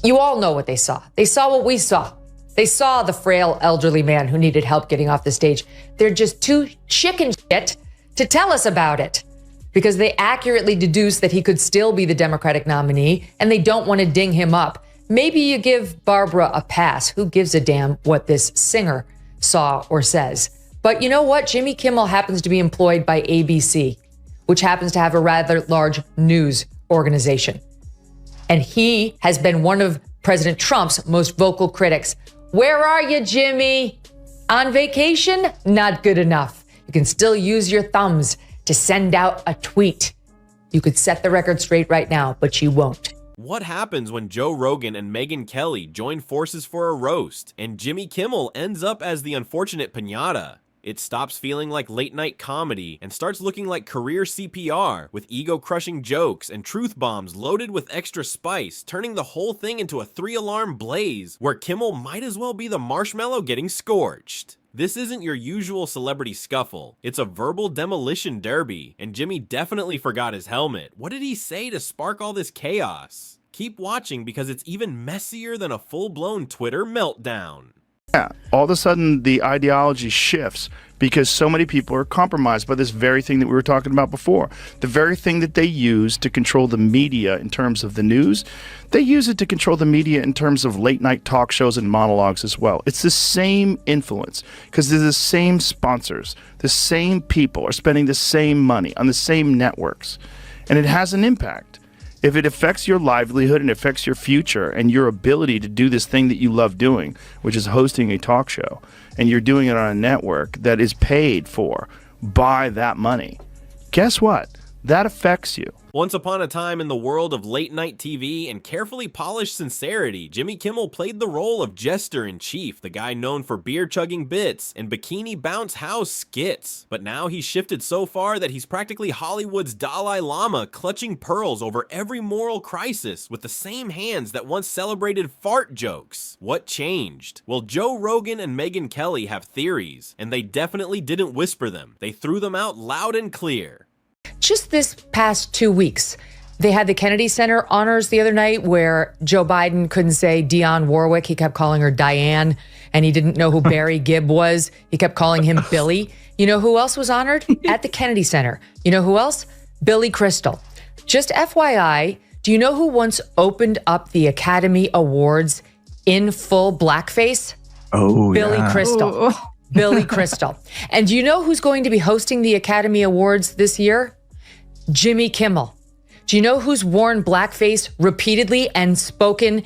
You all know what they saw. They saw what we saw. They saw the frail elderly man who needed help getting off the stage. They're just too chicken shit to tell us about it because they accurately deduced that he could still be the Democratic nominee and they don't want to ding him up. Maybe you give Barbara a pass. Who gives a damn what this singer saw or says? But you know what? Jimmy Kimmel happens to be employed by ABC, which happens to have a rather large news organization. And he has been one of President Trump's most vocal critics. Where are you, Jimmy? On vacation? Not good enough. You can still use your thumbs to send out a tweet. You could set the record straight right now, but you won't. What happens when Joe Rogan and Megyn Kelly join forces for a roast and Jimmy Kimmel ends up as the unfortunate piñata? It stops feeling like late-night comedy and starts looking like career CPR with ego-crushing jokes and truth bombs loaded with extra spice, turning the whole thing into a 3-alarm blaze where Kimmel might as well be the marshmallow getting scorched. This isn't your usual celebrity scuffle. It's a verbal demolition derby, and Jimmy definitely forgot his helmet. What did he say to spark all this chaos? Keep watching because it's even messier than a full-blown Twitter meltdown. Yeah, all of a sudden the ideology shifts because so many people are compromised by this very thing that we were talking about before. The very thing that they use to control the media in terms of the news, they use it to control the media in terms of late night talk shows and monologues as well. It's the same influence because they're the same sponsors. The same people are spending the same money on the same networks. And it has an impact. If it affects your livelihood and affects your future and your ability to do this thing that you love doing, which is hosting a talk show, and you're doing it on a network that is paid for by that money, guess what? That affects you. Once upon a time in the world of late-night TV and carefully polished sincerity, Jimmy Kimmel played the role of jester-in-chief, the guy known for beer-chugging bits and bikini bounce house skits. But now he's shifted so far that he's practically Hollywood's Dalai Lama, clutching pearls over every moral crisis with the same hands that once celebrated fart jokes. What changed? Well, Joe Rogan and Megyn Kelly have theories, and they definitely didn't whisper them. They threw them out loud and clear. Just this past 2 weeks, they had the Kennedy Center honors the other night where Joe Biden couldn't say Dionne Warwick. He kept calling her Diane, and he didn't know who Barry Gibb was. He kept calling him Billy. You know who else was honored? At the Kennedy Center. You know who else? Billy Crystal. Just FYI, do you know who once opened up the Academy Awards in full blackface? Oh, Billy yeah. Crystal. Oh. Billy Crystal. And do you know who's going to be hosting the Academy Awards this year? Jimmy Kimmel. Do you know who's worn blackface repeatedly and spoken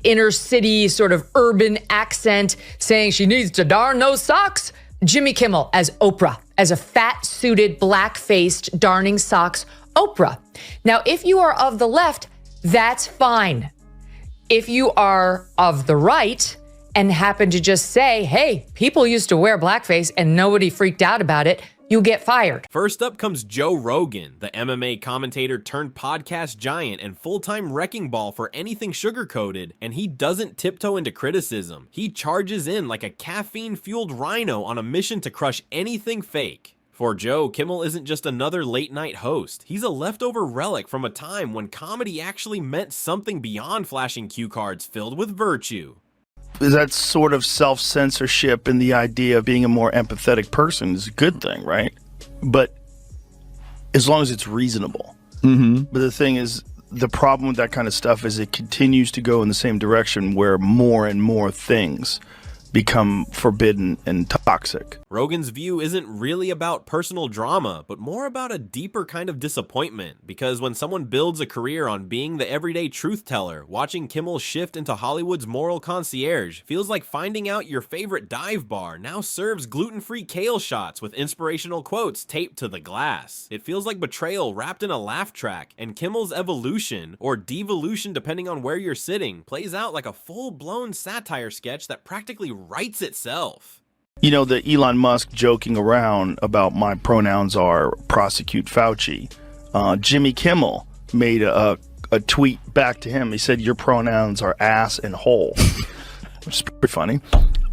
inner city sort of urban accent saying she needs to darn those socks? Jimmy Kimmel as Oprah, as a fat-suited, black-faced, darning socks Oprah. Now, if you are of the left, that's fine. If you are of the right and happen to just say, hey, people used to wear blackface and nobody freaked out about it, you get fired. First up comes Joe Rogan, the MMA commentator turned podcast giant and full-time wrecking ball for anything sugar-coated, and he doesn't tiptoe into criticism. He charges in like a caffeine-fueled rhino on a mission to crush anything fake. For Joe, Kimmel isn't just another late-night host. He's a leftover relic from a time when comedy actually meant something beyond flashing cue cards filled with virtue. That sort of self-censorship and the idea of being a more empathetic person is a good thing, right? But as long as it's reasonable. Mm-hmm. But the thing is, the problem with that kind of stuff is it continues to go in the same direction where more and more things become forbidden and toxic. Rogan's view isn't really about personal drama, but more about a deeper kind of disappointment, because when someone builds a career on being the everyday truth teller, watching Kimmel shift into Hollywood's moral concierge feels like finding out your favorite dive bar now serves gluten-free kale shots with inspirational quotes taped to the glass. It feels like betrayal wrapped in a laugh track, and Kimmel's evolution, or devolution depending on where you're sitting, plays out like a full-blown satire sketch that practically writes itself. You know, the Elon Musk joking around about my pronouns are prosecute Fauci. Jimmy Kimmel made a tweet back to him. He said, your pronouns are ass and hole. Which is pretty funny.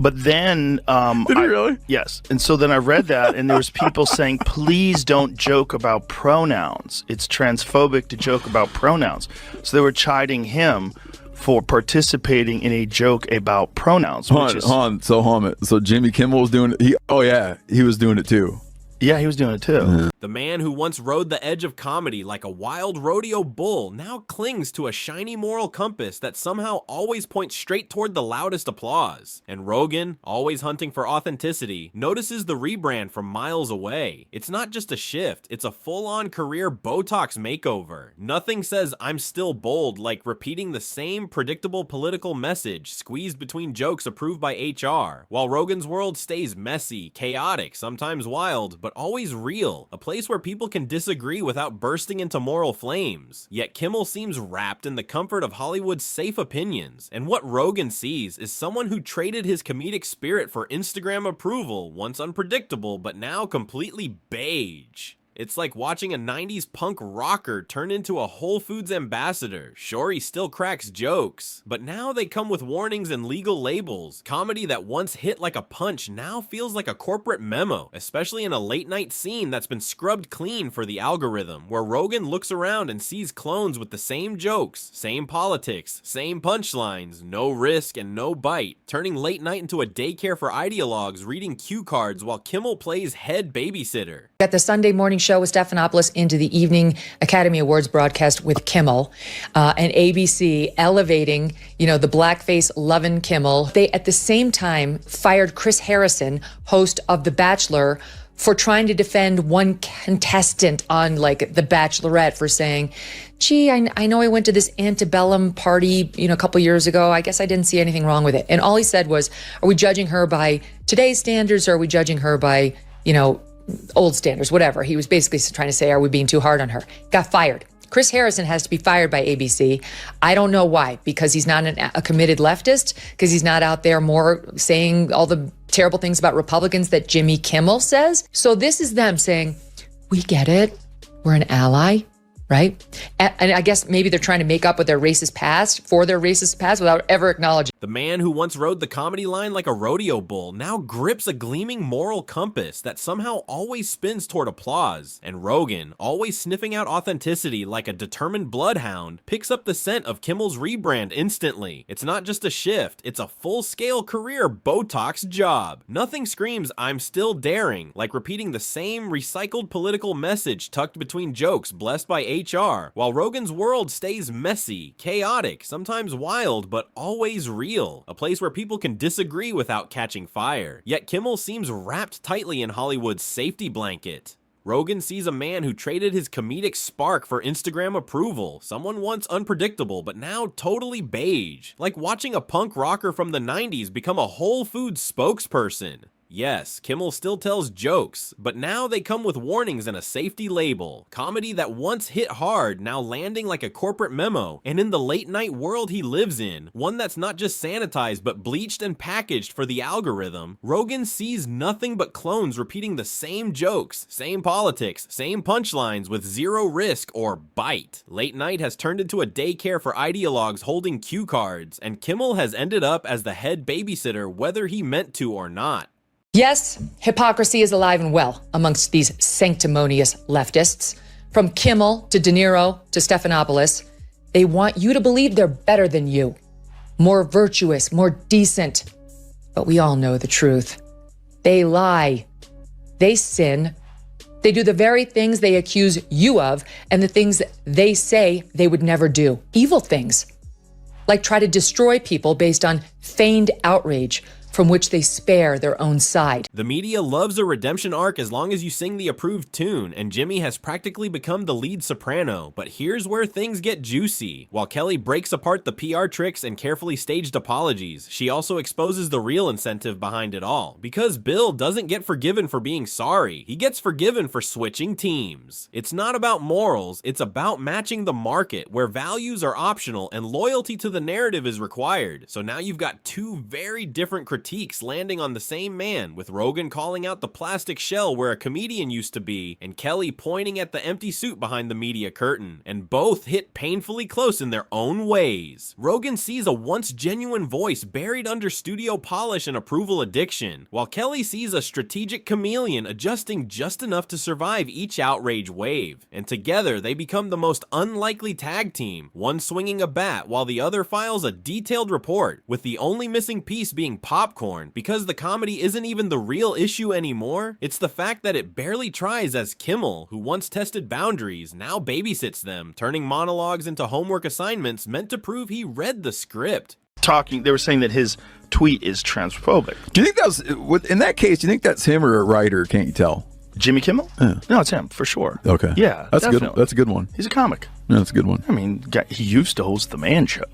But then... Did he really? Yes. And so then I read that, and there was people saying, please don't joke about pronouns. It's transphobic to joke about pronouns. So they were chiding him for participating in a joke about pronouns. So Jimmy Kimmel was doing it. He was doing it too. Yeah, he was doing it too. The man who once rode the edge of comedy like a wild rodeo bull now clings to a shiny moral compass that somehow always points straight toward the loudest applause. And Rogan, always hunting for authenticity, notices the rebrand from miles away. It's not just a shift, it's a full-on career Botox makeover. Nothing says I'm still bold like repeating the same predictable political message squeezed between jokes approved by HR, while Rogan's world stays messy, chaotic, sometimes wild, but always real, a place where people can disagree without bursting into moral flames. Yet Kimmel seems wrapped in the comfort of Hollywood's safe opinions, and what Rogan sees is someone who traded his comedic spirit for Instagram approval, once unpredictable but now completely beige. It's like watching a 90s punk rocker turn into a Whole Foods ambassador. Sure, he still cracks jokes, but now they come with warnings and legal labels. Comedy that once hit like a punch now feels like a corporate memo, especially in a late night scene that's been scrubbed clean for the algorithm, where Rogan looks around and sees clones with the same jokes, same politics, same punchlines, no risk and no bite, turning late night into a daycare for ideologues reading cue cards while Kimmel plays head babysitter. Got the Sunday morning show with Stephanopoulos into the evening Academy Awards broadcast with Kimmel, and ABC elevating, the blackface loving Kimmel. They, at the same time, fired Chris Harrison, host of The Bachelor, for trying to defend one contestant on The Bachelorette for saying, gee, I know I went to this antebellum party, a couple years ago. I guess I didn't see anything wrong with it. And all he said was, are we judging her by today's standards, or are we judging her by, old standards, whatever. He was basically trying to say, are we being too hard on her? Got fired. Chris Harrison has to be fired by ABC. I don't know why, because he's not a committed leftist, because he's not out there more saying all the terrible things about Republicans that Jimmy Kimmel says. So this is them saying, we get it. We're an ally, right? And I guess maybe they're trying to make up with their racist past without ever acknowledging. The man who once rode the comedy line like a rodeo bull now grips a gleaming moral compass that somehow always spins toward applause. And Rogan, always sniffing out authenticity like a determined bloodhound, picks up the scent of Kimmel's rebrand instantly. It's not just a shift, it's a full-scale career Botox job. Nothing screams I'm still daring like repeating the same recycled political message tucked between jokes blessed by HR, while Rogan's world stays messy, chaotic, sometimes wild, but always real. A place where people can disagree without catching fire. Yet Kimmel seems wrapped tightly in Hollywood's safety blanket. Rogan sees a man who traded his comedic spark for Instagram approval, someone once unpredictable but now totally beige, like watching a punk rocker from the 90s become a Whole Foods spokesperson. Yes, Kimmel still tells jokes, but now they come with warnings and a safety label. Comedy that once hit hard, now landing like a corporate memo. And in the late night world he lives in, one that's not just sanitized but bleached and packaged for the algorithm, Rogan sees nothing but clones repeating the same jokes, same politics, same punchlines with zero risk or bite. Late night has turned into a daycare for ideologues holding cue cards, and Kimmel has ended up as the head babysitter whether he meant to or not. Yes, hypocrisy is alive and well amongst these sanctimonious leftists. From Kimmel to De Niro to Stephanopoulos, they want you to believe they're better than you, more virtuous, more decent. But we all know the truth. They lie. They sin. They do the very things they accuse you of and the things they say they would never do. Evil things, like try to destroy people based on feigned outrage, from which they spare their own side. The media loves a redemption arc as long as you sing the approved tune, and Jimmy has practically become the lead soprano. But here's where things get juicy. While Kelly breaks apart the PR tricks and carefully staged apologies, she also exposes the real incentive behind it all. Because Bill doesn't get forgiven for being sorry, he gets forgiven for switching teams. It's not about morals, it's about matching the market, where values are optional and loyalty to the narrative is required. So now you've got two very different critiques critiques landing on the same man, with Rogan calling out the plastic shell where a comedian used to be, and Kelly pointing at the empty suit behind the media curtain, and both hit painfully close in their own ways. Rogan sees a once genuine voice buried under studio polish and approval addiction, while Kelly sees a strategic chameleon adjusting just enough to survive each outrage wave, and together they become the most unlikely tag team, one swinging a bat while the other files a detailed report, with the only missing piece being popcorn, because the comedy isn't even the real issue anymore. It's the fact that it barely tries, as Kimmel, who once tested boundaries, now babysits them, turning monologues into homework assignments meant to prove he read the script. They were saying that his tweet is transphobic. Do you think that's, in that case, do you think that's him or a writer? Can't you tell? Jimmy Kimmel? Yeah. No, it's him, for sure. Okay. Yeah, that's definitely. good. That's a good one. He's a comic. Yeah, that's a good one. I mean, he used to host The Man Show.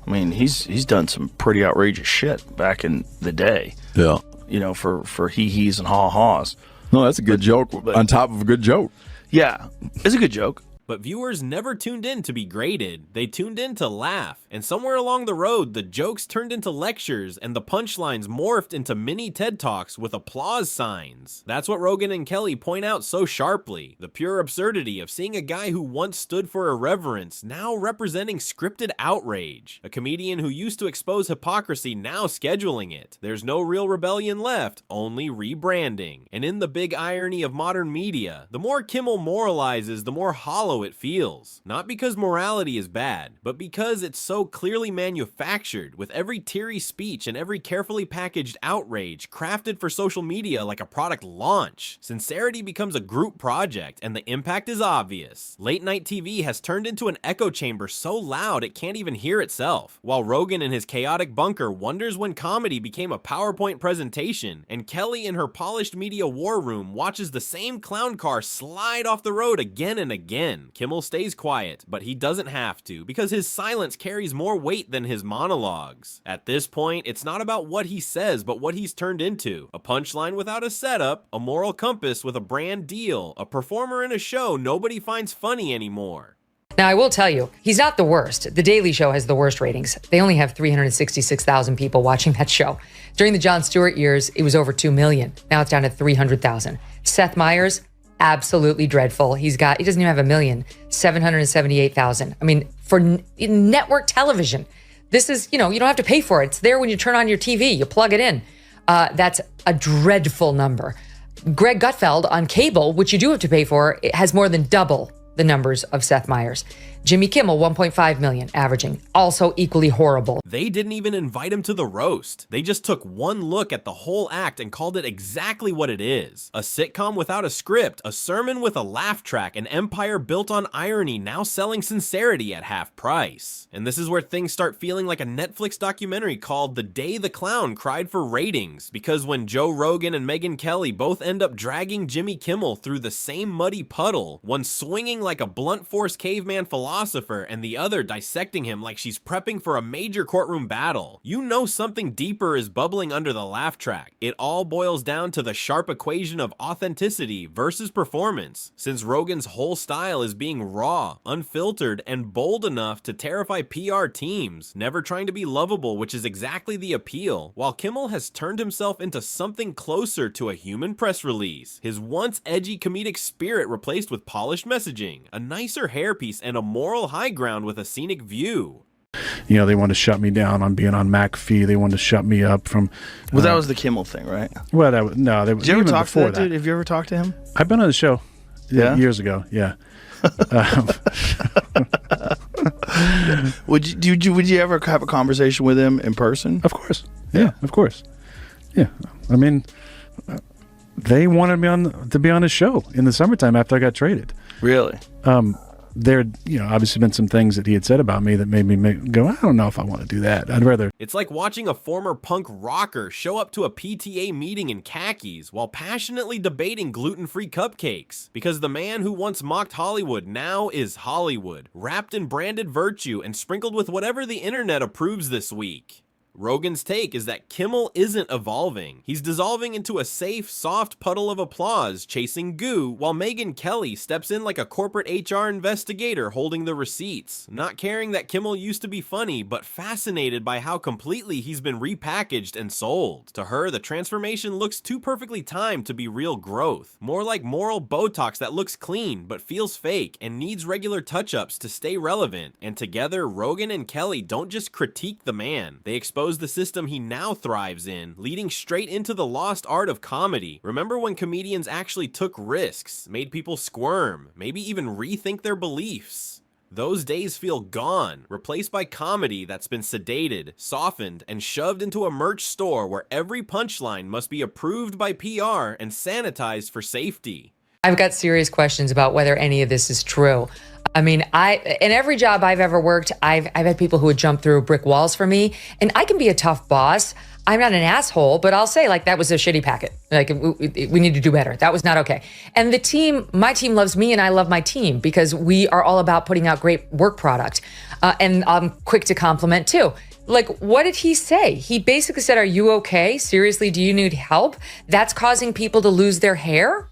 I mean, he's done some pretty outrageous shit back in the day. Yeah. You know, for hee-hees and haw-haws. No, that's a good joke on top of a good joke. Yeah, it's a good joke. But viewers never tuned in to be graded, they tuned in to laugh, and somewhere along the road, the jokes turned into lectures, and the punchlines morphed into mini TED Talks with applause signs. That's what Rogan and Kelly point out so sharply, the pure absurdity of seeing a guy who once stood for irreverence now representing scripted outrage, a comedian who used to expose hypocrisy now scheduling it. There's no real rebellion left, only rebranding. And in the big irony of modern media, the more Kimmel moralizes, the more hollow it feels. Not because morality is bad, but because it's so clearly manufactured, with every teary speech and every carefully packaged outrage crafted for social media like a product launch. Sincerity becomes a group project, and the impact is obvious. Late night TV has turned into an echo chamber so loud it can't even hear itself, while Rogan in his chaotic bunker wonders when comedy became a PowerPoint presentation, and Kelly in her polished media war room watches the same clown car slide off the road again and again. Kimmel stays quiet, but he doesn't have to, because his silence carries more weight than his monologues. At this point, it's not about what he says, but what he's turned into. A punchline without a setup, a moral compass with a brand deal, a performer in a show nobody finds funny anymore. Now, I will tell you, he's not the worst. The Daily Show has the worst ratings. They only have 366,000 people watching that show. During the Jon Stewart years, it was over 2 million. Now it's down to 300,000. Seth Meyers, absolutely dreadful. He doesn't even have 1 million, 778,000. I mean, for network television, this is, you don't have to pay for it. It's there when you turn on your TV, you plug it in. That's a dreadful number. Greg Gutfeld on cable, which you do have to pay for, it has more than double the numbers of Seth Meyers. Jimmy Kimmel, 1.5 million averaging, also equally horrible. They didn't even invite him to the roast. They just took one look at the whole act and called it exactly what it is. A sitcom without a script, a sermon with a laugh track, an empire built on irony now selling sincerity at half price. And this is where things start feeling like a Netflix documentary called The Day the Clown Cried for Ratings, because when Joe Rogan and Megyn Kelly both end up dragging Jimmy Kimmel through the same muddy puddle, one swinging like a blunt force caveman philosopher and the other dissecting him like she's prepping for a major courtroom battle, you know something deeper is bubbling under the laugh track. It all boils down to the sharp equation of authenticity versus performance, since Rogan's whole style is being raw, unfiltered, and bold enough to terrify PR teams, never trying to be lovable, which is exactly the appeal, while Kimmel has turned himself into something closer to a human press release, his once edgy comedic spirit replaced with polished messaging, a nicer hairpiece, and a moral high ground with a scenic view. They wanted to shut me down on being on McAfee. They wanted to shut me up from... Well, that was the Kimmel thing, right? Well, no. Did you ever talk to that dude? Have you ever talked to him? I've been on the show years ago, yeah. Would you ever have a conversation with him in person? Of course. Yeah, of course. Yeah. I mean, they wanted me to be on a show in the summertime after I got traded. Really? There, obviously been some things that he had said about me that made me go, I don't know if I want to do that. I'd rather... It's like watching a former punk rocker show up to a PTA meeting in khakis while passionately debating gluten-free cupcakes, because the man who once mocked Hollywood now is Hollywood, wrapped in branded virtue and sprinkled with whatever the internet approves this week. Rogan's take is that Kimmel isn't evolving. He's dissolving into a safe, soft puddle of applause, chasing goo, while Megyn Kelly steps in like a corporate HR investigator holding the receipts, not caring that Kimmel used to be funny, but fascinated by how completely he's been repackaged and sold. To her, the transformation looks too perfectly timed to be real growth. More like moral Botox that looks clean, but feels fake, and needs regular touch-ups to stay relevant. And together, Rogan and Kelly don't just critique the man, they expose the system he now thrives in, leading straight into the lost art of comedy. Remember when comedians actually took risks, made people squirm, maybe even rethink their beliefs? Those days feel gone, replaced by comedy that's been sedated, softened, and shoved into a merch store where every punchline must be approved by PR and sanitized for safety. I've got serious questions about whether any of this is true. I mean, in every job I've ever worked, I've had people who would jump through brick walls for me, and I can be a tough boss. I'm not an asshole, but I'll say, like, that was a shitty packet. Like, we need to do better. That was not okay. And the team, my team loves me and I love my team because we are all about putting out great work product. And I'm quick to compliment too. Like, what did he say? He basically said, are you okay? Seriously, do you need help? That's causing people to lose their hair?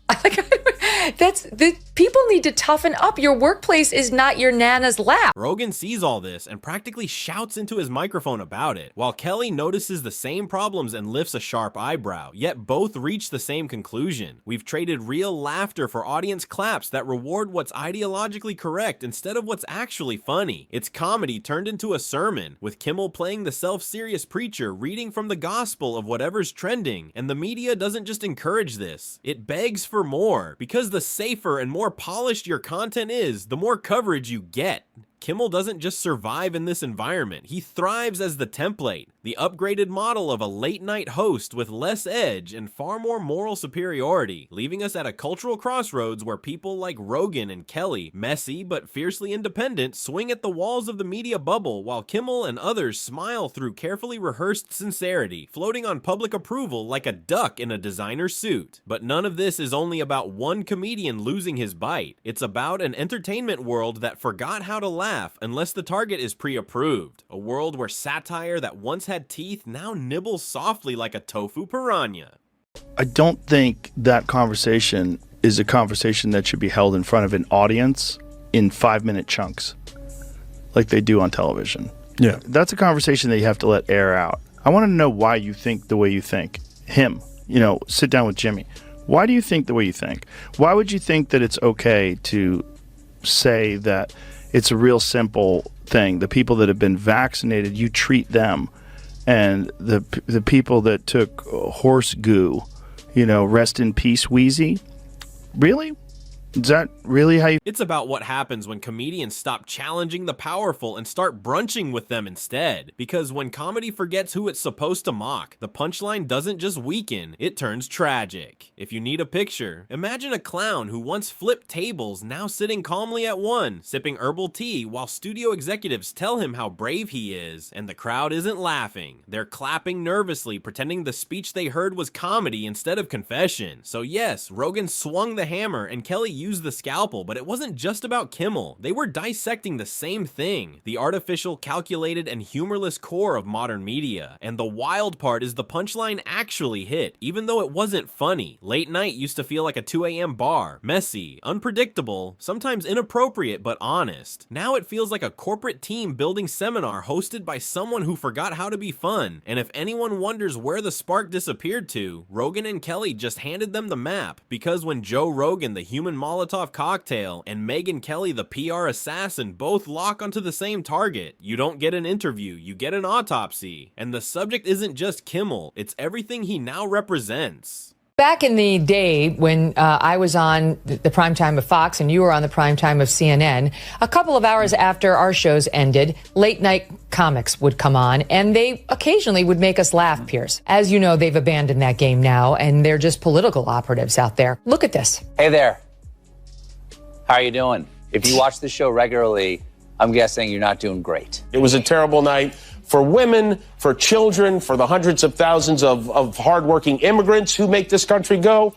People need to toughen up. Your workplace is not your nana's lap. Rogan sees all this and practically shouts into his microphone about it, while Kelly notices the same problems and lifts a sharp eyebrow, yet both reach the same conclusion. We've traded real laughter for audience claps that reward what's ideologically correct instead of what's actually funny. It's comedy turned into a sermon, with Kimmel playing the self-serious preacher reading from the gospel of whatever's trending, and the media doesn't just encourage this, it begs for more, because the safer and more polished your content is, the more coverage you get. Kimmel doesn't just survive in this environment, he thrives as the template, the upgraded model of a late-night host with less edge and far more moral superiority, leaving us at a cultural crossroads where people like Rogan and Kelly, messy but fiercely independent, swing at the walls of the media bubble, while Kimmel and others smile through carefully rehearsed sincerity, floating on public approval like a duck in a designer suit. But none of this is only about one comedian losing his bite. It's about an entertainment world that forgot how to laugh unless the target is pre-approved. A world where satire that once had teeth now nibbles softly like a tofu piranha. I don't think that conversation is a conversation that should be held in front of an audience in 5-minute chunks like they do on television. Yeah. That's a conversation that you have to let air out. I want to know why you think the way you think. Sit down with Jimmy. Why do you think the way you think? Why would you think that it's okay to say that it's a real simple thing? The people that have been vaccinated, you treat them. And the people that took horse goo, rest in peace, Wheezy. Really? Is that really how you... It's about what happens when comedians stop challenging the powerful and start brunching with them instead. Because when comedy forgets who it's supposed to mock, the punchline doesn't just weaken, it turns tragic. If you need a picture, imagine a clown who once flipped tables now sitting calmly at one, sipping herbal tea while studio executives tell him how brave he is, and the crowd isn't laughing. They're clapping nervously, pretending the speech they heard was comedy instead of confession. So yes, Rogan swung the hammer and Kelly used the scalpel, but it wasn't just about Kimmel. They were dissecting the same thing, the artificial, calculated, and humorless core of modern media. And the wild part is the punchline actually hit, even though it wasn't funny. Late night used to feel like a 2 a.m. bar, messy, unpredictable, sometimes inappropriate, but honest. Now it feels like a corporate team building seminar hosted by someone who forgot how to be fun. And if anyone wonders where the spark disappeared to, Rogan and Kelly just handed them the map, because when Joe Rogan, the human Molotov cocktail, and Megyn Kelly, the PR assassin, both lock onto the same target, you don't get an interview, you get an autopsy. And the subject isn't just Kimmel, it's everything he now represents. Back in the day when I was on the prime time of Fox and you were on the prime time of CNN, a couple of hours after our shows ended, late night comics would come on and they occasionally would make us laugh, Pierce. As you know, they've abandoned that game now and they're just political operatives out there. Look at this. Hey there. How are you doing? If you watch the show regularly, I'm guessing you're not doing great. It was a terrible night for women, for children, for the hundreds of thousands of hardworking immigrants who make this country go.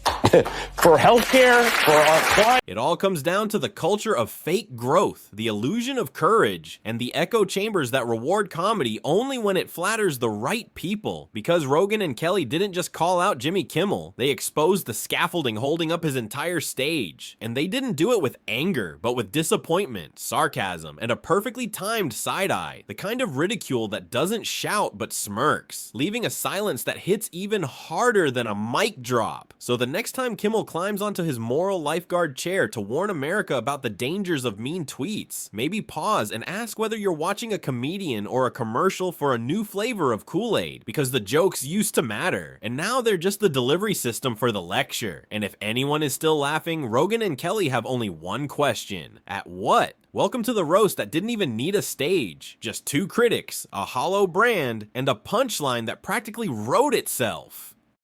for healthcare, for our clients. It all comes down to the culture of fake growth, the illusion of courage, and the echo chambers that reward comedy only when it flatters the right people. Because Rogan and Kelly didn't just call out Jimmy Kimmel, they exposed the scaffolding holding up his entire stage. And they didn't do it with anger, but with disappointment, sarcasm, and a perfectly timed side-eye, the kind of ridicule that doesn't shout but smirks, leaving a silence that hits even harder than a mic drop. So the next time Kimmel climbs onto his moral lifeguard chair to warn America about the dangers of mean tweets, maybe pause and ask whether you're watching a comedian or a commercial for a new flavor of Kool-Aid, because the jokes used to matter, and now they're just the delivery system for the lecture. And if anyone is still laughing, Rogan and Kelly have only one question: at what? Welcome to the roast that didn't even need a stage. Just two critics, a hollow brand, and a punchline that practically wrote itself.